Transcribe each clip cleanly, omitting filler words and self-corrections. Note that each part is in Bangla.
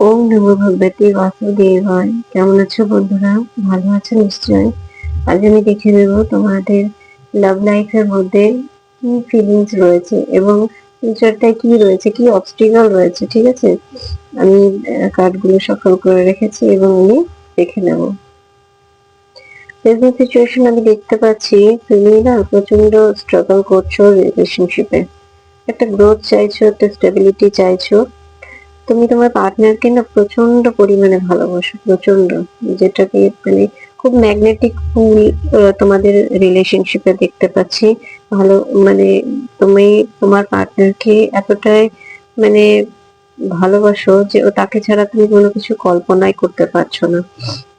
ওম নমো ভগবতে বাসুদেবায়। কেমন আছো বন্ধুরা? ভালো আছো নিশ্চয়ই। আজ আমি দেখে নেব তোমাদের লাভ লাইফের মধ্যে কি ফিলিংস রয়েছে এবং ফিউচারটায় কি রয়েছে, কি অবস্টিকল রয়েছে। ঠিক আছে, আমি কার্ডগুলো সফল করে রেখেছি এবং আমি দেখে নেব। প্রেজেন্ট সিচুয়েশন আমি দেখতে পাচ্ছি তুমি না প্রচন্ড স্ট্রাগল করছো রিলেশনশিপে। একটা গ্রোথ চাইছো, একটা স্টেবিলিটি চাইছো। তুমি তোমার পার্টনারকে না প্রচন্ড পরিমাণে ভালোবাসো, প্রচন্ড, যেটাকে মানে খুব ম্যাগনেটিক পুল তোমাদের রিলেশনশিপে দেখতে পাচ্ছি। ভালো মানে তুমি তোমার পার্টনারকে এতটাই মানে ভালোবাসো যে ও তাকে ছাড়া তুমি কোনো কিছু কল্পনাই করতে পারছো না।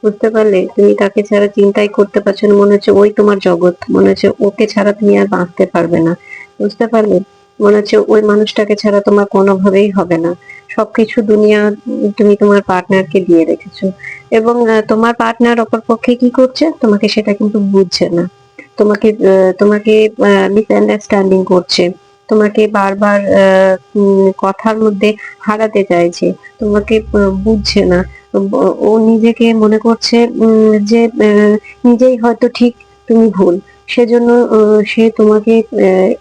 বুঝতে পারলে? তুমি তাকে ছাড়া চিন্তাই করতে পারছো না, মনে হচ্ছে ওই তোমার জগৎ, মনে হচ্ছে ওকে ছাড়া তুমি আর বাঁচতে পারবে না। বুঝতে পারলে? মনে হচ্ছে ওই মানুষটাকে ছাড়া তোমার কোনোভাবেই হবে না। সবকিছু দুনিয়া তুমি তোমার পার্টনারকে দিয়ে রেখেছো এবং তোমার পার্টনার অপরপক্ষে কি করছে তোমাকে সেটা কিন্তু বুঝছে না। তোমাকে মিসআন্ডারস্ট্যান্ডিং করছে, তোমাকে বারবার কথার মধ্যে হারাতে চাইছে, তোমাকে বুঝছে না। ও নিজেকে মনে করছে যে নিজেই হয়তো ঠিক, তুমি ভুল। সেজন্য সে তোমাকে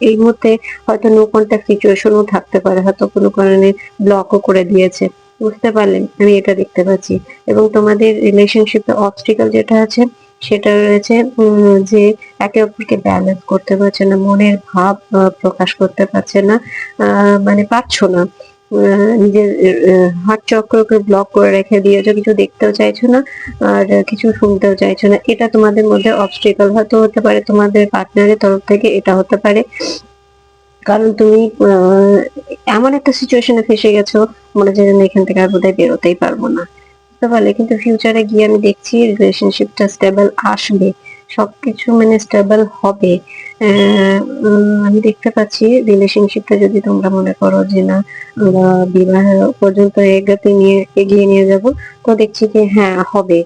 এই মুহূর্তে হয়তো নো কন্টাক্ট সিচুয়েশনও থাকতে পারে, হয়তো কোনো কারণে ব্লকও করে দিয়েছে। বুঝতে পারলেন? আমি এটা দেখতে পাচ্ছি। এবং তোমাদের রিলেশনশিপে অবস্টিকল যেটা আছে সেটা রয়েছে যে একে অপরকে ব্যালেন্স করতে পারছে না, মনের ভাব প্রকাশ করতে পারছে না, মানে পারছো না। নিজের হার্ট চক্রকে ব্লক করে রেখে দিয়েছো, কিছু দেখতেও চাইছো না আর কিছু শুনতেও চাইছো না। এটা তোমাদের মধ্যে অবস্টিকল হয়তো হতে পারে, তোমাদের পার্টনারের তরফ থেকে এটা হতে পারে। কারণ তুমি এমন একটা সিচুয়েশনে ফেসে গেছো, মনে হচ্ছে যেন এখান থেকে আর বোধহয় বেরোতেই পারবো না। বুঝতে পারলে? কিন্তু ফিউচারে গিয়ে আমি দেখছি রিলেশনশিপটা স্টেবল আসবে, সবকিছু মানে স্টেবল হবে। আমি দেখতে পাচ্ছি রিলেশনশিপটা যদি তোমরা মনে করো যে না আমরা বিবাহ পর্যন্ত এগিয়ে নিয়ে যাব, তো দেখছি যে হ্যাঁ হবে।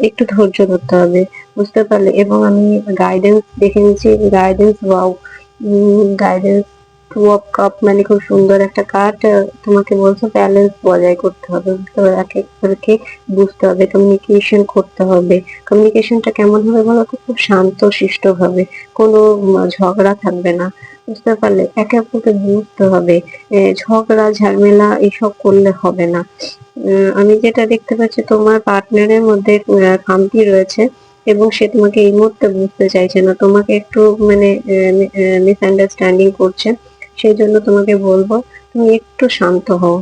একটু ধৈর্য ধরতে হবে। বুঝতে পারলে? এবং আমি গাইডেন্স দেখে নিচ্ছি, guidance wow, guidance two of cup মানে খুব সুন্দর একটা কার্ড। তোমাকে বলছে ব্যালেন্স বজায় করতে হবে। বুঝতে পারলে? একে অপরকে বুঝতে হবে, কমিউনিকেশন করতে হবে। কমিউনিকেশনটা কেমন হবে বলো তো? খুব শান্ত শিষ্ট ভাবে, কোনো ঝগড়া থাকবে না। বুঝতে পারলে? একে অপরকে বুঝতে হবে। ঝগড়া ঝামেলা এসব করলে হবে না। আমি যেটা দেখতে পাচ্ছি তোমার পার্টনারের মধ্যে খামতি রয়েছে এবং সে তোমাকে এই মুহূর্তে বুঝতে চাইছে না, তোমাকে একটু মানে মিসআন্ডারস্ট্যান্ডিং করছে। সেই জন্য তোমাকে বলবো তুমি একটু শান্ত হও।